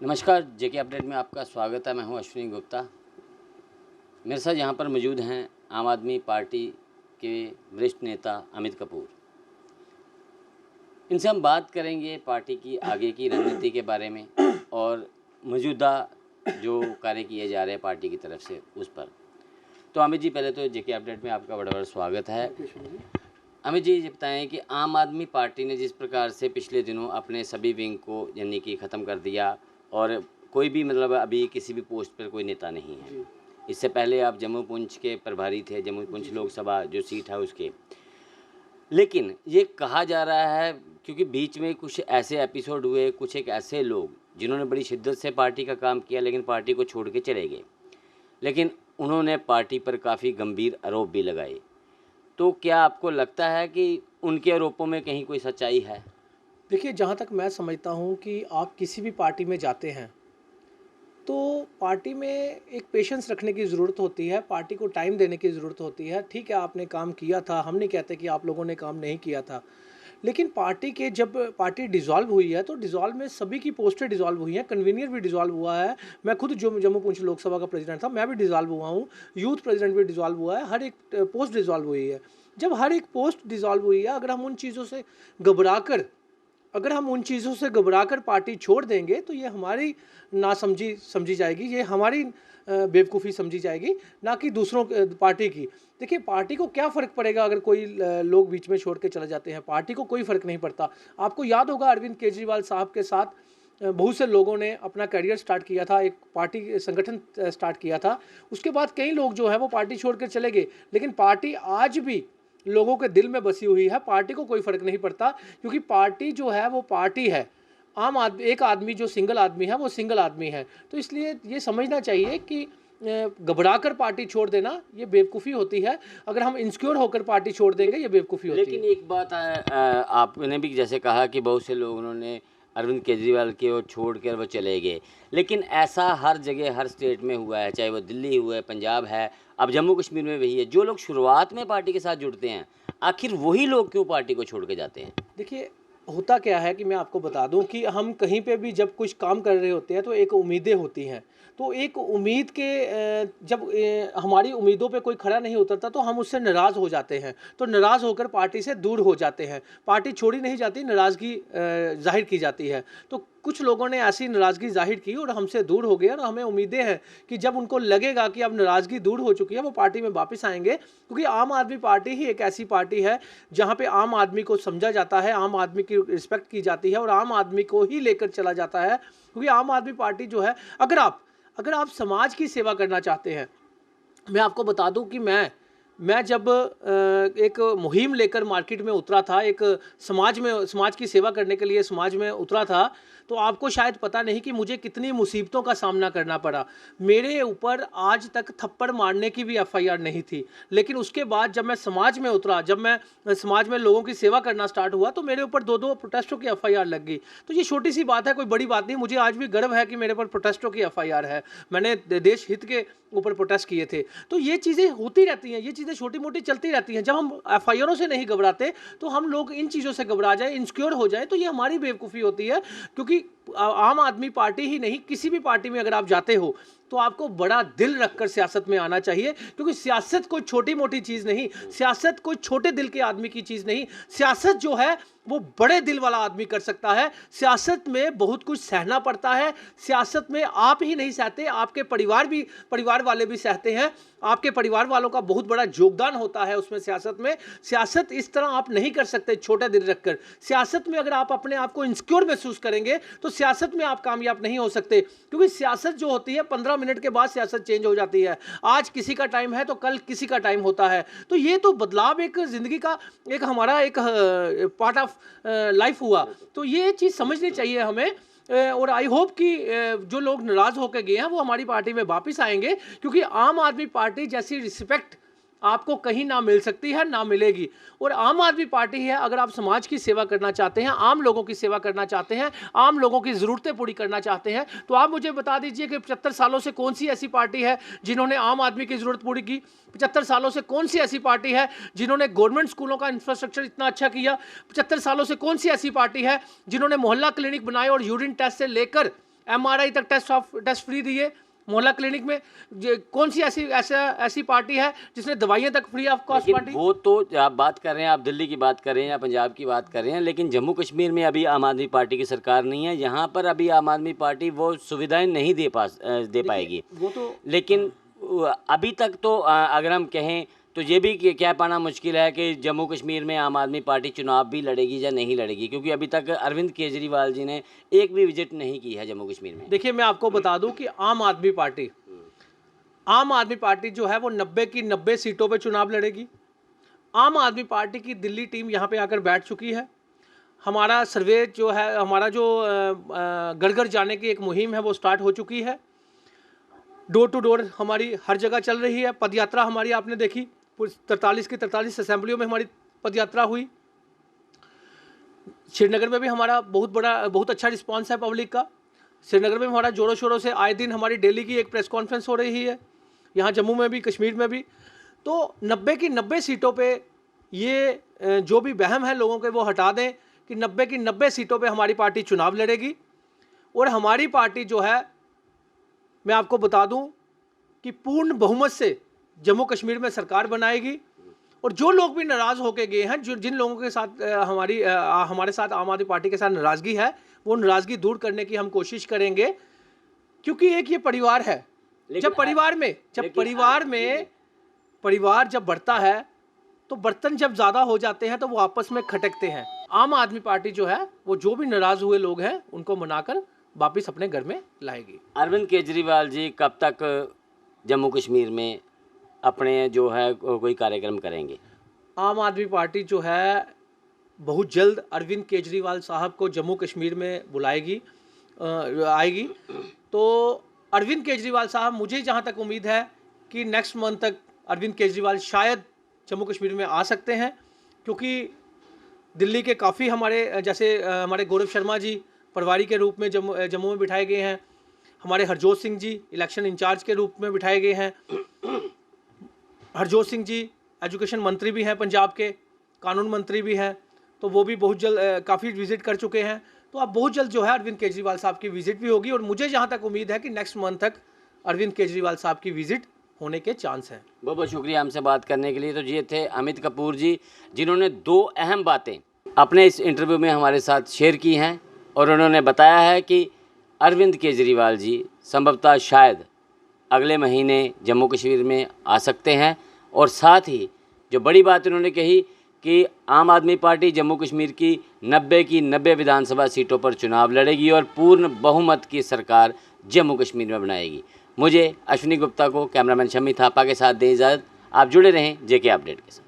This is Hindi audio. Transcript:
नमस्कार, जेके अपडेट में आपका स्वागत है। मैं हूं अश्विनी गुप्ता। मेरे साथ यहाँ पर मौजूद हैं आम आदमी पार्टी के वरिष्ठ नेता अमित कपूर। इनसे हम बात करेंगे पार्टी की आगे की रणनीति के बारे में और मौजूदा जो कार्य किए जा रहे हैं पार्टी की तरफ से उस पर। तो अमित जी, पहले तो जेके अपडेट में आपका बड़ा बड़ा स्वागत है। अमित जी, ये बताएं कि आम आदमी पार्टी ने जिस प्रकार से पिछले दिनों अपने सभी विंग को यानी कि ख़त्म कर दिया और कोई भी मतलब अभी किसी भी पोस्ट पर कोई नेता नहीं है। इससे पहले आप जम्मू पुंछ के प्रभारी थे, जम्मू पुंछ लोकसभा जो सीट है उसके। लेकिन ये कहा जा रहा है क्योंकि बीच में कुछ ऐसे एपिसोड हुए, कुछ एक ऐसे लोग जिन्होंने बड़ी शिद्दत से पार्टी का काम किया लेकिन पार्टी को छोड़ के चले गए, लेकिन उन्होंने पार्टी पर काफ़ी गंभीर आरोप भी लगाए। तो क्या आपको लगता है कि उनके आरोपों में कहीं कोई सच्चाई है? देखिए, जहाँ तक मैं समझता हूँ कि आप किसी भी पार्टी में जाते हैं तो पार्टी में एक पेशेंस रखने की ज़रूरत होती है, पार्टी को टाइम देने की ज़रूरत होती है। ठीक है, आपने काम किया था, हम नहीं कहते कि आप लोगों ने काम नहीं किया था, लेकिन पार्टी के जब पार्टी डिसॉल्व हुई है तो डिसॉल्व में सभी की पोस्टें डिसॉल्व हुई हैं, कन्वीनियर भी डिसॉल्व हुआ है। मैं खुद जो जम्मू पुंछ लोकसभा का प्रेसिडेंट था, मैं भी डिसॉल्व हुआ हूँ, यूथ प्रेसिडेंट भी डिसॉल्व हुआ है, हर एक पोस्ट डिसॉल्व हुई है। जब हर एक पोस्ट डिसॉल्व हुई है, अगर हम उन चीज़ों से घबरा कर पार्टी छोड़ देंगे तो ये हमारी नासमझी समझी जाएगी, ये हमारी बेवकूफ़ी समझी जाएगी, ना कि दूसरों पार्टी की। देखिए, पार्टी को क्या फ़र्क पड़ेगा अगर कोई लोग बीच में छोड़ के चले जाते हैं, पार्टी को कोई फ़र्क नहीं पड़ता। आपको याद होगा अरविंद केजरीवाल साहब के साथ बहुत से लोगों ने अपना करियर स्टार्ट किया था, एक पार्टी संगठन स्टार्ट किया था। उसके बाद कई लोग जो है वो पार्टी छोड़ कर चले गए, लेकिन पार्टी आज भी लोगों के दिल में बसी हुई है। पार्टी को कोई फ़र्क नहीं पड़ता, क्योंकि पार्टी जो है वो पार्टी है। आम आदमी, एक आदमी जो सिंगल आदमी है वो सिंगल आदमी है। तो इसलिए ये समझना चाहिए कि घबरा कर पार्टी छोड़ देना ये बेवकूफ़ी होती है। अगर हम इनसिक्योर होकर पार्टी छोड़ देंगे ये बेवकूफ़ी होती है। लेकिन एक बात आपने भी जैसे कहा कि बहुत से लोग उन्होंने अरविंद केजरीवाल के और छोड़ कर वो चले गए, लेकिन ऐसा हर जगह हर स्टेट में हुआ है, चाहे वो दिल्ली हुआ है, पंजाब है, अब जम्मू कश्मीर में वही है। जो लोग शुरुआत में पार्टी के साथ जुड़ते हैं, आखिर वही लोग क्यों पार्टी को छोड़ के जाते हैं? देखिए, होता क्या है कि मैं आपको बता दूं कि हम कहीं पे भी जब कुछ काम कर रहे होते हैं तो एक उम्मीदें होती हैं। तो एक उम्मीद के जब हमारी उम्मीदों पे कोई खड़ा नहीं उतरता तो हम उससे नाराज़ हो जाते हैं, तो नाराज़ होकर पार्टी से दूर हो जाते हैं। पार्टी छोड़ी नहीं जाती, नाराज़गी ज़ाहिर की जाती है। तो कुछ लोगों ने ऐसी नाराज़गी ज़ाहिर की और हमसे दूर हो गए, और हमें उम्मीदें हैं कि जब उनको लगेगा कि अब नाराज़गी दूर हो चुकी है वो पार्टी में वापस आएंगे, क्योंकि आम आदमी पार्टी ही एक ऐसी पार्टी है जहाँ पे आम आदमी को समझा जाता है, आम आदमी की रिस्पेक्ट की जाती है और आम आदमी को ही लेकर चला जाता है। क्योंकि आम आदमी पार्टी जो है, अगर आप समाज की सेवा करना चाहते हैं, मैं आपको बता दूं कि मैं जब एक मुहिम लेकर मार्केट में उतरा था, एक समाज की सेवा करने के लिए समाज में उतरा था, तो आपको शायद पता नहीं कि मुझे कितनी मुसीबतों का सामना करना पड़ा। मेरे ऊपर आज तक थप्पड़ मारने की भी एफआईआर नहीं थी, लेकिन उसके बाद जब मैं समाज में उतरा, जब मैं समाज में लोगों की सेवा करना स्टार्ट हुआ, तो मेरे ऊपर 2-2 प्रोटेस्टों की एफआईआर लग गई। तो ये छोटी सी बात है, कोई बड़ी बात नहीं। मुझे आज भी गर्व है कि मेरे ऊपर प्रोटेस्टों की एफआईआर है। मैंने देश हित के ऊपर प्रोटेस्ट किए थे। तो ये चीज़ें होती रहती हैं, ये चीज़ें छोटी मोटी चलती रहती हैं। जब हम एफआईआरों से नहीं घबराते तो हम लोग इन चीज़ों से घबरा जाए, इनसिक्योर हो जाए, तो ये हमारी बेवकूफ़ी होती है। क्योंकि आम आदमी पार्टी ही नहीं, किसी भी पार्टी में अगर आप जाते हो तो आपको बड़ा दिल रखकर सियासत में आना चाहिए, क्योंकि सियासत कोई छोटी मोटी चीज़ नहीं, सियासत कोई छोटे दिल के आदमी की चीज़ नहीं। सियासत जो है वो बड़े दिल वाला आदमी कर सकता है। सियासत में बहुत कुछ सहना पड़ता है। सियासत में आप ही नहीं सहते, आपके परिवार वाले भी सहते हैं। आपके परिवार वालों का बहुत बड़ा योगदान होता है उसमें, सियासत में। सियासत इस तरह आप नहीं कर सकते छोटा दिल रखकर। सियासत में अगर आप अपने आप को इनसिक्योर महसूस करेंगे तो सियासत में आप कामयाब नहीं हो सकते, क्योंकि सियासत जो होती है 15 मिनट के बाद सियासत चेंज हो जाती है। आज किसी का टाइम है तो कल किसी का टाइम होता है। तो ये तो बदलाव एक ज़िंदगी का एक हमारा एक पार्ट ऑफ लाइफ हुआ। तो ये चीज़ समझनी चाहिए हमें। और आई होप कि जो लोग नाराज़ होकर गए हैं वो हमारी पार्टी में वापस आएंगे, क्योंकि आम आदमी पार्टी जैसी रिस्पेक्ट आपको कहीं ना मिल सकती है, ना मिलेगी। और आम आदमी पार्टी है, अगर आप समाज की सेवा करना चाहते हैं, आम लोगों की सेवा करना चाहते हैं, आम लोगों की ज़रूरतें पूरी करना चाहते हैं, तो आप मुझे बता दीजिए कि 75 सालों से कौन सी ऐसी पार्टी है जिन्होंने आम आदमी की ज़रूरत पूरी की? 75 सालों से कौन सी ऐसी पार्टी है जिन्होंने गवर्नमेंट स्कूलों का इंफ्रास्ट्रक्चर इतना अच्छा किया? 75 सालों से कौन सी ऐसी पार्टी है जिन्होंने मोहल्ला क्लिनिक बनाए और यूरिन टेस्ट से लेकर MRI तक टेस्ट फ्री दिए मोहल्ला क्लिनिक में। कौन सी ऐसी पार्टी है जिसने दवाइयाँ तक फ्री ऑफ कॉस्ट लेकिन बांटी? वो तो आप बात कर रहे हैं, आप दिल्ली की बात कर रहे हैं या पंजाब की बात कर रहे हैं, लेकिन जम्मू कश्मीर में अभी आम आदमी पार्टी की सरकार नहीं है। यहाँ पर अभी आम आदमी पार्टी वो सुविधाएं नहीं दे पाएगी। वो तो लेकिन अभी तक तो अगर हम कहें तो ये भी कह पाना मुश्किल है कि जम्मू कश्मीर में आम आदमी पार्टी चुनाव भी लड़ेगी या नहीं लड़ेगी, क्योंकि अभी तक अरविंद केजरीवाल जी ने एक भी विजिट नहीं की है जम्मू कश्मीर में। देखिए, मैं आपको बता दूं कि आम आदमी पार्टी जो है वो 90 की 90 सीटों पे चुनाव लड़ेगी। आम आदमी पार्टी की दिल्ली टीम यहाँ पे आकर बैठ चुकी है। हमारा सर्वे जो है, हमारा जो घर घर जाने की एक मुहिम है वो स्टार्ट हो चुकी है। डोर टू डोर हमारी हर जगह चल रही है। पदयात्रा हमारी आपने देखी, 43 की 43 असेंबलियों में हमारी पदयात्रा हुई। श्रीनगर में भी हमारा बहुत अच्छा रिस्पांस है पब्लिक का। श्रीनगर में हमारा जोरों शोरों से आए दिन हमारी डेली की एक प्रेस कॉन्फ्रेंस हो रही है, यहाँ जम्मू में भी, कश्मीर में भी। तो 90 की 90 सीटों पे ये जो भी वहम है लोगों के वो हटा दें कि 90 की 90 सीटों पे हमारी पार्टी चुनाव लड़ेगी। और हमारी पार्टी जो है, मैं आपको बता दूं कि पूर्ण बहुमत से जम्मू कश्मीर में सरकार बनाएगी। और जो लोग भी नाराज़ होके गए हैं, जिन लोगों के साथ हमारे साथ आम आदमी पार्टी के साथ नाराज़गी है, वो नाराज़गी दूर करने की हम कोशिश करेंगे, क्योंकि एक ये परिवार है। जब परिवार जब बढ़ता है तो बर्तन जब ज़्यादा हो जाते हैं तो वो आपस में खटकते हैं। आम आदमी पार्टी जो है वो जो भी नाराज़ हुए लोग हैं उनको मनाकर वापस अपने घर में लाएगी। अरविंद केजरीवाल जी कब तक जम्मू कश्मीर में अपने जो है कोई कार्यक्रम करेंगे? आम आदमी पार्टी जो है बहुत जल्द अरविंद केजरीवाल साहब को जम्मू कश्मीर में आएगी। तो अरविंद केजरीवाल साहब, मुझे जहाँ तक उम्मीद है कि नेक्स्ट मंथ तक अरविंद केजरीवाल शायद जम्मू कश्मीर में आ सकते हैं, क्योंकि दिल्ली के काफ़ी हमारे गौरव शर्मा जी प्रभारी के रूप में जम्मू में बिठाए गए हैं। हमारे हरजोत सिंह जी इलेक्शन इंचार्ज के रूप में बिठाए गए हैं। हरजोत सिंह जी एजुकेशन मंत्री भी हैं पंजाब के, कानून मंत्री भी हैं, तो वो भी बहुत जल्द काफ़ी विजिट कर चुके हैं। तो अब बहुत जल्द जो है अरविंद केजरीवाल साहब की विजिट भी होगी। और मुझे जहाँ तक उम्मीद है कि नेक्स्ट मंथ तक अरविंद केजरीवाल साहब की विजिट होने के चांस हैं। बहुत बहुत शुक्रिया हमसे बात करने के लिए। तो ये थे अमित कपूर जी, जिन्होंने 2 अहम बातें अपने इस इंटरव्यू में हमारे साथ शेयर की हैं। और उन्होंने बताया है कि अरविंद केजरीवाल जी संभवतः शायद अगले महीने जम्मू कश्मीर में आ सकते हैं। और साथ ही जो बड़ी बात उन्होंने कही कि आम आदमी पार्टी जम्मू कश्मीर की 90 की 90 विधानसभा सीटों पर चुनाव लड़ेगी और पूर्ण बहुमत की सरकार जम्मू कश्मीर में बनाएगी। मुझे अश्विनी गुप्ता को, कैमरामैन शम्मी थापा के साथ दें इजाज़त। आप जुड़े रहें जेके अपडेट के साथ।